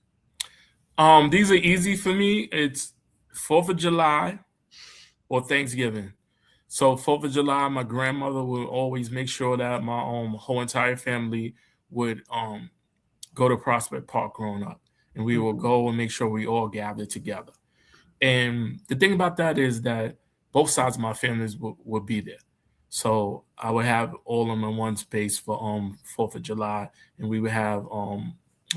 These are easy for me. It's 4th of July or Thanksgiving. So 4th of July, my grandmother would always make sure that my whole entire family would go to Prospect Park growing up, and we will go and make sure we all gather together. And the thing about that is that both sides of my families would be there. So I would have all of them in one space for 4th of July, and we would have a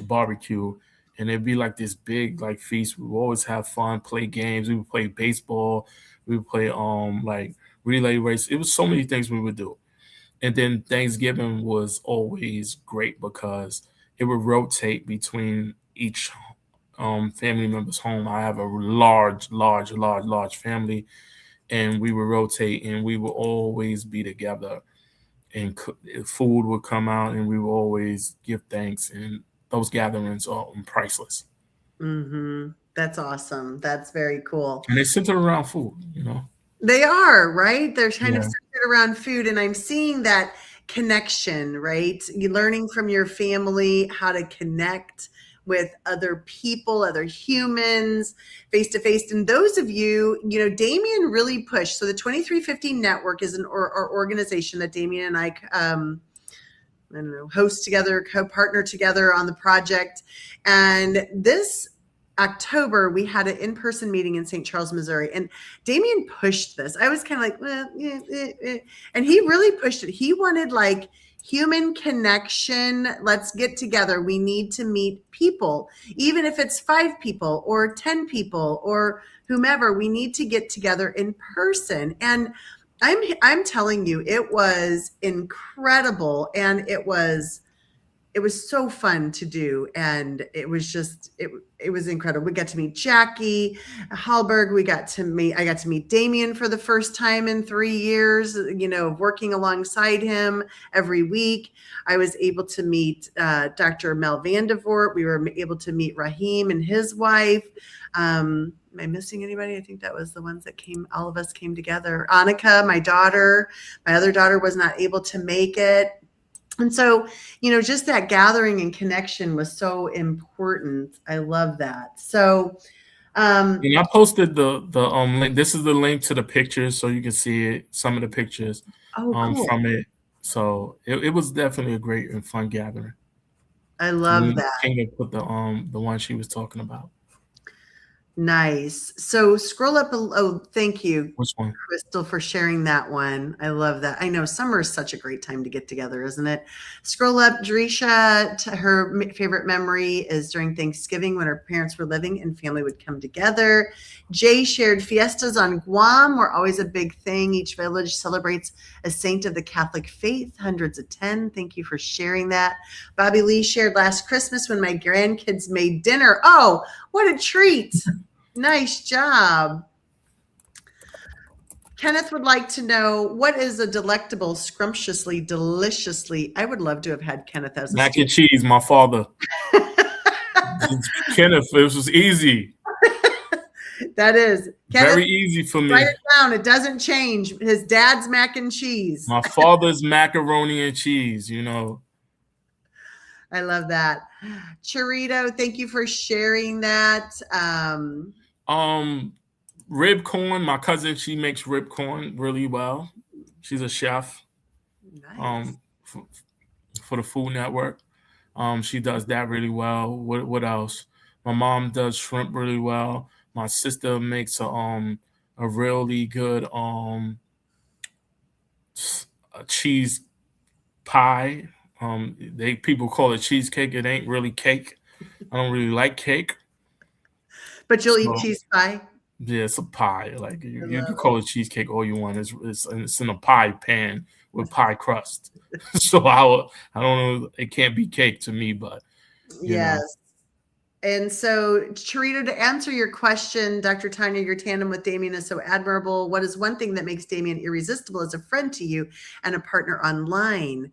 barbecue, and it'd be like this big like feast. We would always have fun, play games. We would play baseball. We would play like relay race. It was so many things we would do. And then Thanksgiving was always great because it would rotate between each family member's home. I have a large family, and we would rotate, and we would always be together, and food would come out, and we would always give thanks, and those gatherings are priceless. Mm-hmm. That's awesome. That's very cool. And they center around food, you know. They are, right? They're kind of centered around food, and I'm seeing that connection, right? You're learning from your family how to connect with other people, other humans, face to face. And those of you, Damian really pushed. So the 2350 Network is an organization that Damian and I host together, co-partner together on the project. And this October, we had an in-person meeting in St. Charles, Missouri, and Damian pushed this. I was kind of like, and he really pushed it. He wanted like human connection. Let's get together. We need to meet people, even if it's 5 people or 10 people or whomever. We need to get together in person. And I'm telling you, it was incredible, and it was so fun to do, and it was just it was incredible. We got to meet Jackie Hallberg. I got to meet Damian for the first time in 3 years, working alongside him every week. I was able to meet Dr. Mel Vandevort. We were able to meet Raheem and his wife. Am I missing anybody? I think that was the ones that all of us came together. Annika, my other daughter was not able to make it. And so, just that gathering and connection was so important. I love that. So, and I posted the link. This is the link to the pictures, so you can see it. Some of the pictures cool. From it. So it was definitely a great and fun gathering. I love that. Kinga put the one she was talking about. Nice. So scroll up. Thank you, Which one? Crystal, for sharing that one. I love that. I know summer is such a great time to get together, isn't it? Scroll up. Drisha, her favorite memory is during Thanksgiving when her parents were living and family would come together. Jay shared fiestas on Guam were always a big thing. Each village celebrates a saint of the Catholic faith, hundreds attend. Thank you for sharing that. Bobby Lee shared last Christmas when my grandkids made dinner. Oh, what a treat. Nice job. Kenneth would like to know, what is a delectable, scrumptiously, deliciously? I would love to have had Kenneth as a mac and cheese, my father. Kenneth, this was easy. That is. Kenneth, very easy for me. Write it down. It doesn't change. His dad's mac and cheese. My father's macaroni and cheese, I love that. Chorito, thank you for sharing that. Rib corn. My cousin, she makes rib corn really well. She's a chef. Nice. For the Food Network. She does that really well. What else? My mom does shrimp really well. My sister makes a really good a cheese pie. People call it cheesecake. It ain't really cake. I don't really like cake. But you'll eat So cheese pie? yeah, it's a pie. Like I you love can call it cheesecake all you want. It's in a pie pan with pie crust. So I don't know. It can't be cake to me, but you know. Yes. And so, Charita, to answer your question, Dr. Tanya, your tandem with Damian is so admirable. What is one thing that makes Damian irresistible as a friend to you and a partner online?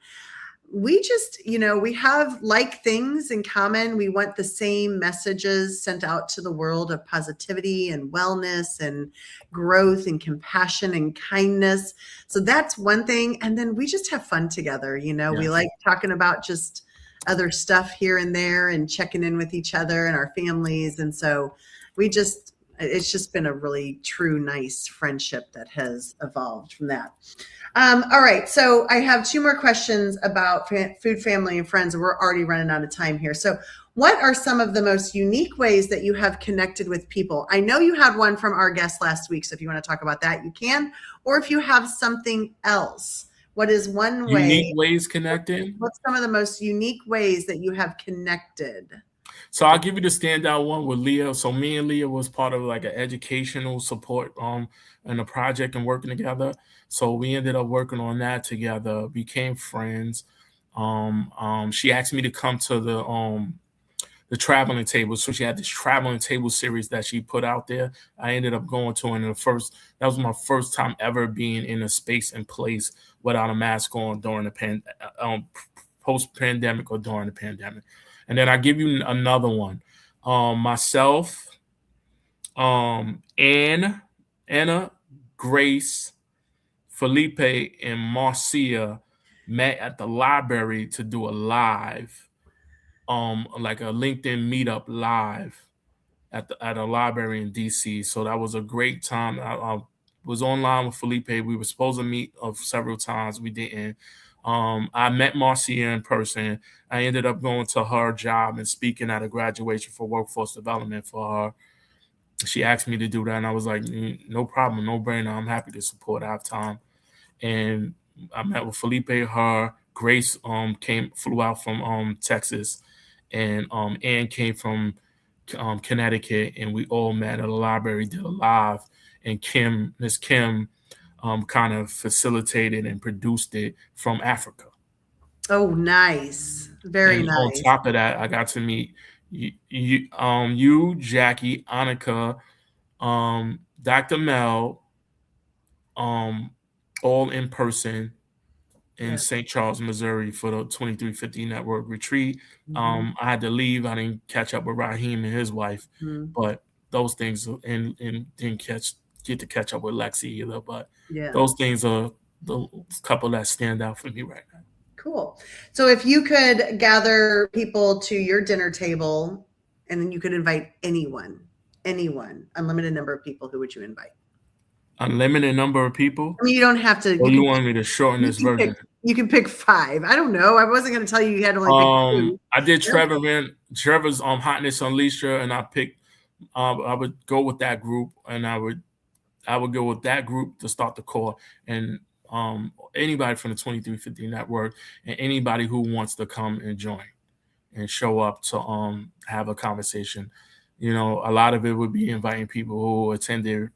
We just, we have like things in common. We want the same messages sent out to the world of positivity and wellness and growth and compassion and kindness. So that's one thing. And then we just have fun together. We like talking about just other stuff here and there and checking in with each other and our families. And so it's just been a really true, nice friendship that has evolved from that. All right. So I have two more questions about food, family, and friends. We're already running out of time here. So what are some of the most unique ways that you have connected with people? I know you had one from our guest last week. So if you want to talk about that, you can. Or if you have something else, what is one way? Unique ways connecting? What's some of the most unique ways that you have connected? So I'll give you the standout one with Leah. So me and Leah was part of like an educational support in a project and working together. So we ended up working on that together, became friends. She asked me to come to the traveling table. So she had this traveling table series that she put out there. I ended up going to, and that was my first time ever being in a space and place without a mask on during the post-pandemic or during the pandemic. And then I give you another one. Myself, Anna, Grace, Felipe, and Marcia met at the library to do a live, like a LinkedIn meetup live at a library in DC. So that was a great time. I was online with Felipe. We were supposed to meet several times. We didn't. I met Marcia in person. I ended up going to her job and speaking at a graduation for workforce development for her. She asked me to do that, and I was like, no problem, no brainer. I'm happy to support. I have time. And I met with Felipe, her. Grace flew out from Texas, and Ann came from Connecticut, and we all met at a library, did a live, and Miss Kim, kind of facilitated and produced it from Africa. Oh, nice. Very nice. On top of that, I got to meet you, Jackie, Annika, Dr. Mel, all in person in St. Charles, Missouri for the 2350 Network retreat. I had to leave. I didn't catch up with Raheem and his wife, but those things, and didn't get to catch up with Lexi either. But those things are the couple that stand out for me right now. Cool. So if you could gather people to your dinner table and then you could invite anyone, unlimited number of people, who would you invite? Unlimited number of people? I mean, you don't have to. Or you want me to shorten this version? You can pick 5. I don't know. I wasn't going to tell you had to only pick 2. I did Trevor's Hotness Unleashed, and I picked. I would go with that group, and I would go with that group to start the core, and anybody from the 2350 Network, and anybody who wants to come and join and show up to have a conversation. A lot of it would be inviting people who attended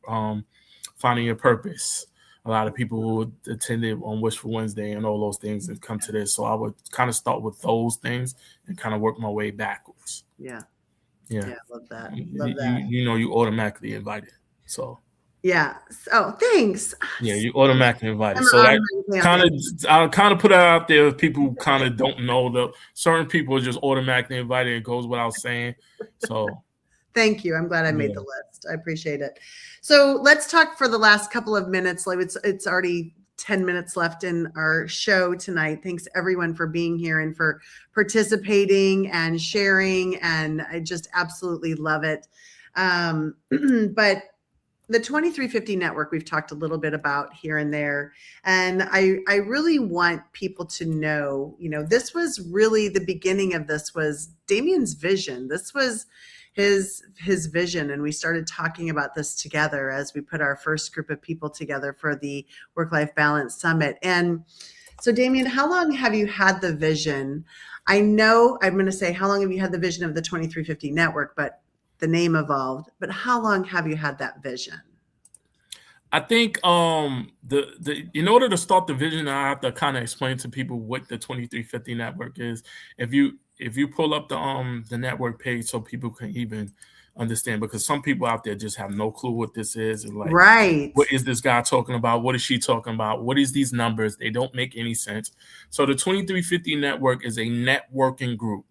Finding Your Purpose. A lot of people who attended on Wishful Wednesday and all those things and come to this. So I would kind of start with those things and kind of work my way backwards. Yeah. Yeah. Love that. You automatically invited. So. Yeah. Oh, thanks. Yeah, you automatically invited. So I kind of put it out there. If people kind of don't know that certain people are just automatically invited. It goes without saying. So. Thank you. I'm glad I made the list. I appreciate it. So let's talk for the last couple of minutes. Like it's already 10 minutes left in our show tonight. Thanks everyone for being here and for participating and sharing. And I just absolutely love it. But the 2350 network, we've talked a little bit about here and there. And I really want people to know, this was really the beginning of this was Damian's vision. This was his vision. And we started talking about this together as we put our first group of people together for the Work-Life Balance Summit. And so Damian, how long have you had the vision? I know I'm going to say, how long have you had the vision of the 2350 network, but the name evolved, but how long have you had that vision? I think in order to start the vision, I have to kind of explain to people what the 2350 network is. If you pull up the network page so people can even understand, because some people out there just have no clue what this is. And like, right. What is this guy talking about? What is she talking about? What is these numbers? They don't make any sense. So the 2350 network is a networking group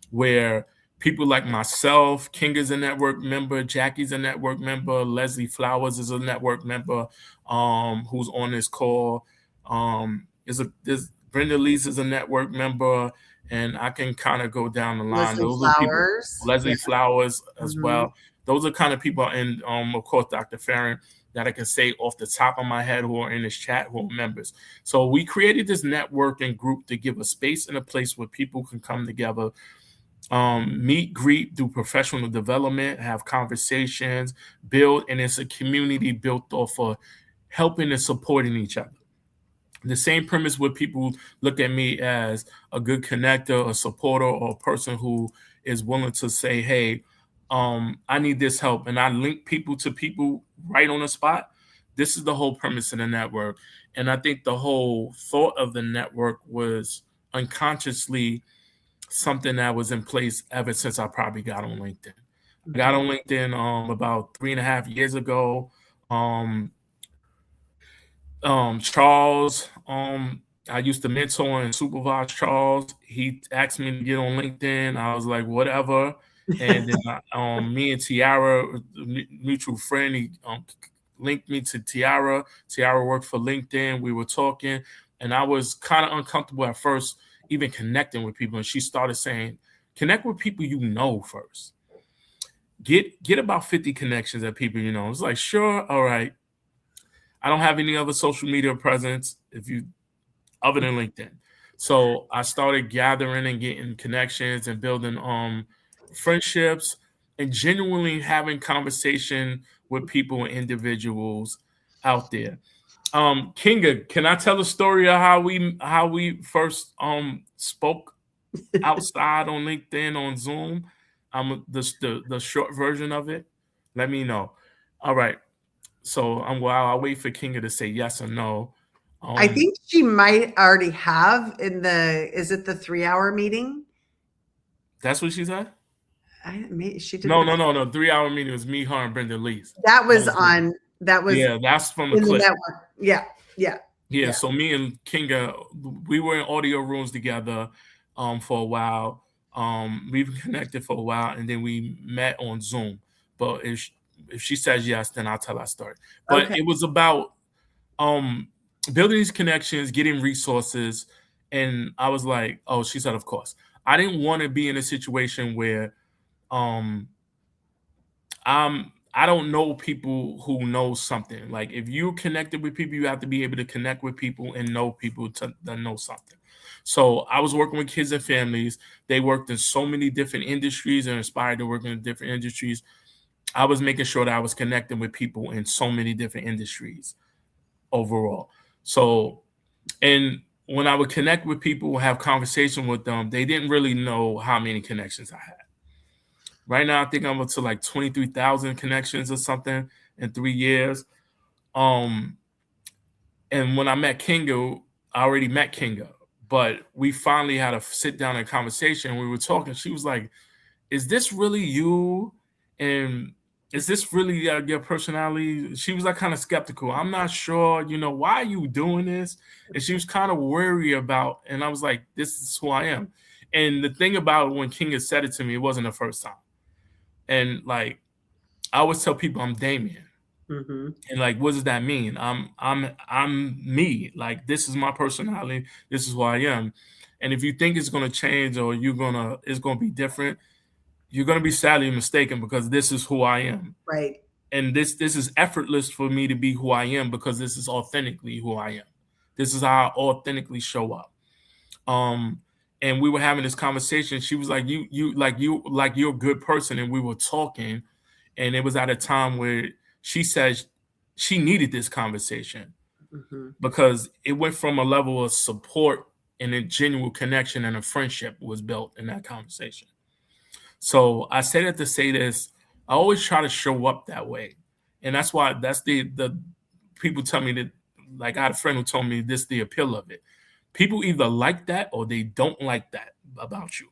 where people like myself, King is a network member, Jackie's a network member, Leslie Flowers is a network member, who's on this call. Brenda Lees is a network member, and I can kind of go down the line. Those are people, Leslie Flowers as well. Those are kind of people, and of course, Dr. Farron, that I can say off the top of my head who are in this chat, who are members. So we created this networking group to give a space and a place where people can come together, meet, greet, do professional development, have conversations, build, and it's a community built off of helping and supporting each other. The same premise where people look at me as a good connector, a supporter, or a person who is willing to say, hey, I need this help, and I link people to people right on the spot. This is the whole premise of the network. And I think the whole thought of the network was unconsciously something that was in place ever since I probably got on LinkedIn. I got on LinkedIn about 3.5 years ago. Charles, I used to mentor and supervise Charles. He asked me to get on LinkedIn. I was like, whatever. And then me and Tiara, mutual friend, he linked me to Tiara. Tiara worked for LinkedIn. We were talking, and I was kind of uncomfortable at first, even connecting with people. And she started saying, connect with people you know first. Get about 50 connections at people you know. It's like, sure, all right. I don't have any other social media presence other than LinkedIn. So I started gathering and getting connections and building friendships and genuinely having conversation with people and individuals out there. Kinga, can I tell the story of how we first spoke outside on LinkedIn on Zoom? The short version of it. Let me know. All right. So I'll wait for Kinga to say yes or no. I think she might already have is it the 3-hour meeting? That's what she said? She did. No. 3-hour meeting was me, her, and Brenda Lees. That was that's from the clip. Network. Yeah. So me and Kinga, we were in audio rooms together for a while. We've connected for a while, and then we met on Zoom. But if she says yes, then I'll tell her story. But It was about building these connections, getting resources. And I was like, oh, she said, of course. I didn't want to be in a situation where I don't know people who know something. Like, if you're connected with people, you have to be able to connect with people and know people that know something. So I was working with kids and families. They worked in so many different industries and inspired to work in different industries. I was making sure that I was connecting with people in so many different industries overall. So, and when I would connect with people, have conversation with them, they didn't really know how many connections I had. Right now, I think I'm up to like 23,000 connections or something in 3 years. And when I met Kinga, I already met Kinga, but we finally had a sit down and conversation. We were talking. She was like, is this really you? And is this really your personality? She was like kind of skeptical. I'm not sure, why are you doing this? And she was kind of worried about, and I was like, this is who I am. And the thing about when Kinga said it to me, it wasn't the first time. And like, I always tell people I'm Damian. Mm-hmm. And like, what does that mean? I'm me. Like, this is my personality. This is who I am. And if you think it's gonna change or it's gonna be different, you're gonna be sadly mistaken, because this is who I am. Right. And this is effortless for me to be who I am, because this is authentically who I am. This is how I authentically show up. Um, and we were having this conversation. She was like, you're a good person. And we were talking, and it was at a time where she said she needed this conversation, Mm-hmm. because it went from a level of support and a genuine connection, and a friendship was built in that conversation. So I say that to say this: I always try to show up that way, and that's the people tell me that. Like, I had a friend who told me this: the appeal of it. People either like that or they don't like that about you.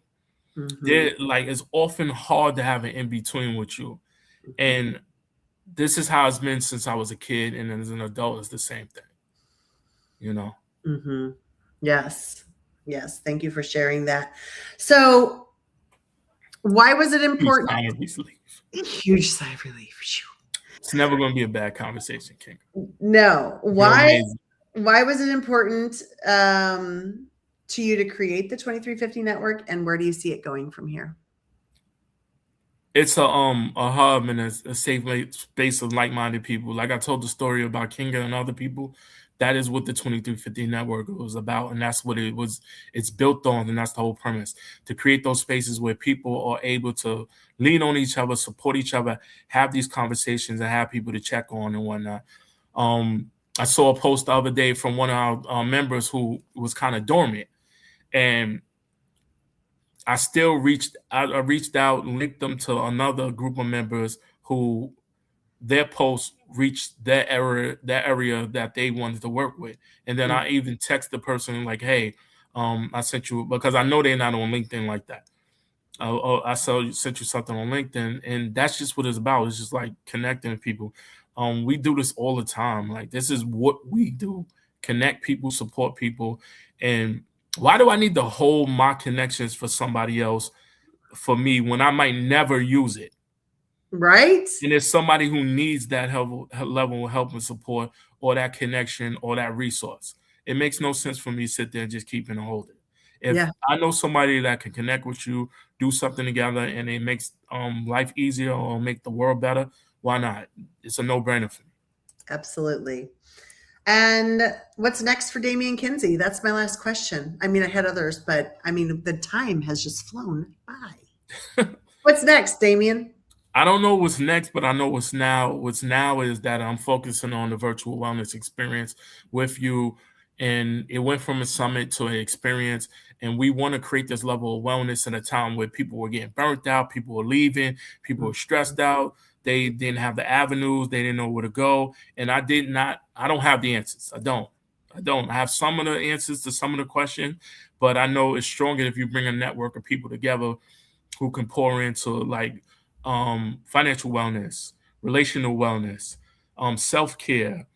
Mm-hmm. They're like, it's often hard to have an in between with you, and this is how it's been since I was a kid, and as an adult, it's the same thing. You know. Mm-hmm. Yes. Yes. Thank you for sharing that. So, why was it important? Huge sigh of relief. It's never going to be a bad conversation, King. No. Why was it important to you to create the 2350 network, and where do you see it going from here? It's a hub and a safe space of like-minded people. Like I told the story about Kinga and other people, that is what the 2350 network was about, and that's what it's built on, and that's the whole premise, to create those spaces where people are able to lean on each other, support each other, have these conversations, and have people to check on and whatnot. I saw a post the other day from one of our members who was kind of dormant, and I still reached out and linked them to another group of members who their posts reached that area that they wanted to work with. And then I even text the person like, hey, I sent you, because I know they're not on LinkedIn like that. I sent you something on LinkedIn, and that's just what it's about. It's just like connecting with people. We do this all the time. Like, this is what we do: connect people, support people. And why do I need to hold my connections for somebody else, for me, when I might never use it? Right. And there's somebody who needs that level of help and support, or that connection, or that resource. It makes no sense for me to sit there and just keep it and hold it. If I know somebody that can connect with you, do something together, and it makes life easier or make the world better, why not? It's a no-brainer for me. Absolutely. And what's next for Damian Kinsey? That's my last question. I mean, I had others, but I mean, the time has just flown by. What's next, Damian? I don't know what's next, but I know what's now. What's now is that I'm focusing on the virtual wellness experience with you. And it went from a summit to an experience. And we want to create this level of wellness at a time where people were getting burnt out, people were leaving, people were stressed out. They didn't have the avenues. They didn't know where to go. And I don't have the answers. I don't. I have some of the answers to some of the questions, but I know it's stronger if you bring a network of people together who can pour into, like, financial wellness, relational wellness, self-care,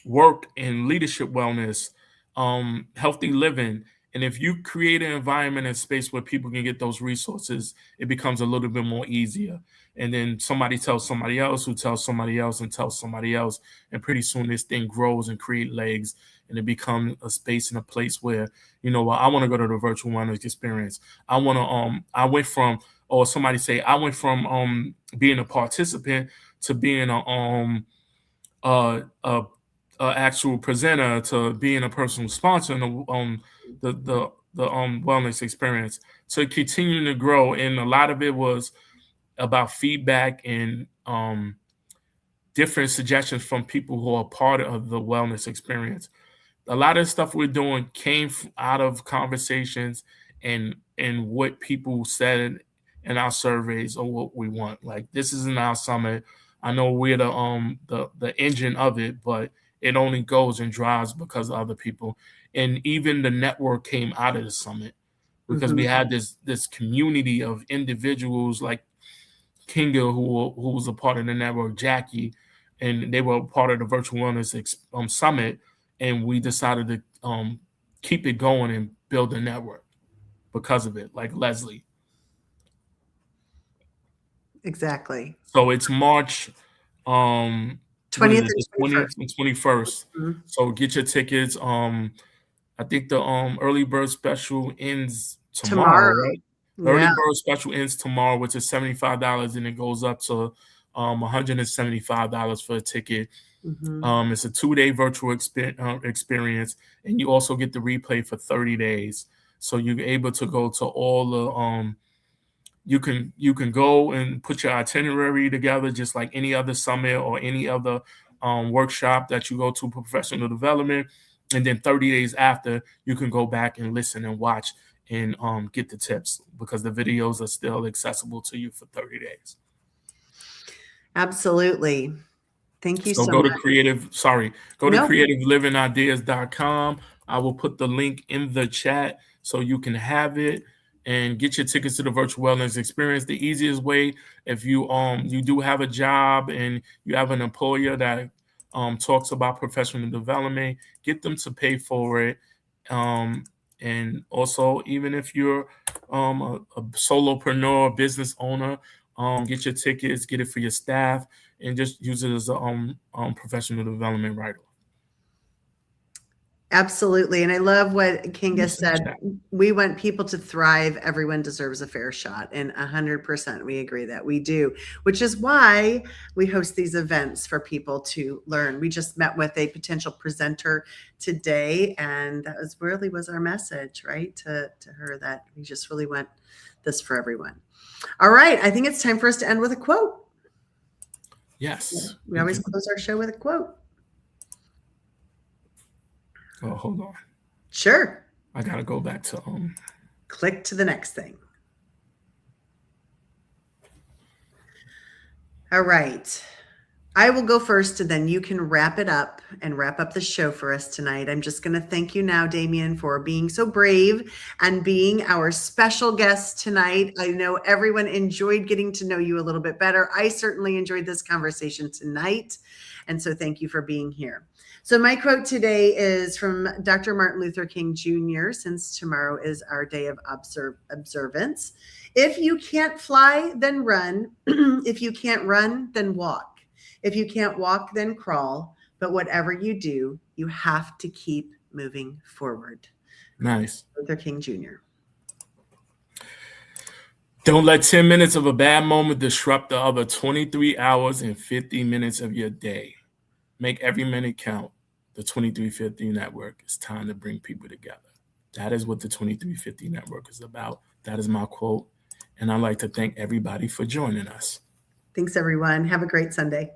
work and leadership wellness, healthy living. And if you create an environment and space where people can get those resources, it becomes a little bit more easier. And then somebody tells somebody else, who tells somebody else, and tells somebody else. And pretty soon this thing grows and create legs, and it becomes a space and a place where, well, I want to go to the virtual wellness experience. I went from, or somebody say, I went from being a participant to being a actual presenter, to being a personal sponsor in the wellness experience, to continuing to grow. And a lot of it was about feedback and different suggestions from people who are part of the wellness experience. A lot of stuff we're doing came out of conversations and what people said in our surveys, or what we want. Like, this isn't our summit. I know we're the engine of it, but it only goes and drives because of other people. And even the network came out of the summit, because we had this community of individuals like Kinga, who was a part of the network, Jackie, and they were part of the virtual wellness summit. And we decided to keep it going and build a network because of it, like Leslie. Exactly. So it's March What is 20th it? and The 20th 21st. and 21st. Mhm. So get your tickets. I think the early bird special ends tomorrow, Tomorrow. right? The early Yeah. bird special ends tomorrow, which is $75, and it goes up to $175 for a ticket. Mhm. It's a 2-day virtual experience, and you also get the replay for 30 days. So you're able to go to all the you can go and put your itinerary together just like any other summit or any other workshop that you go to professional development, and then 30 days after you can go back and listen and watch and get the tips because the videos are still accessible to you for 30 days. Absolutely. Thank you So so go to much. No. creativelivingideas.com. I will put the link in the chat so you can have it and get your tickets to the virtual wellness experience. The easiest way, if you do have a job and you have an employer that talks about professional development, get them to pay for it. And also, even if you're a solopreneur, business owner, get your tickets, get it for your staff, and just use it as a professional development writer. Absolutely. And I love what Kinga Yes, in said. chat. We want people to thrive. Everyone deserves a fair shot. And 100% we agree that we do, which is why we host these events for people to learn. We just met with a potential presenter today, and that was our message, right? To her, that we just really want this for everyone. All right. I think it's time for us to end with a quote. Yes. We always close our show with a quote. Oh, hold on. Sure. I gotta go back to Click to the next thing. All right. I will go first, and then you can wrap it up and wrap up the show for us tonight. I'm just going to thank you now, Damian, for being so brave and being our special guest tonight. I know everyone enjoyed getting to know you a little bit better. I certainly enjoyed this conversation tonight. And so thank you for being here. So my quote today is from Dr. Martin Luther King Jr., since tomorrow is our day of observance. If you can't fly, then run. If you can't run, then walk. If you can't walk, then crawl. But whatever you do, you have to keep moving forward. Nice. Luther King Jr. Don't let 10 minutes of a bad moment disrupt the other 23 hours and 50 minutes of your day. Make every minute count. The 2350 Network. It's time to bring people together. That is what the 2350 Network is about. That is my quote. And I'd like to thank everybody for joining us. Thanks, everyone. Have a great Sunday.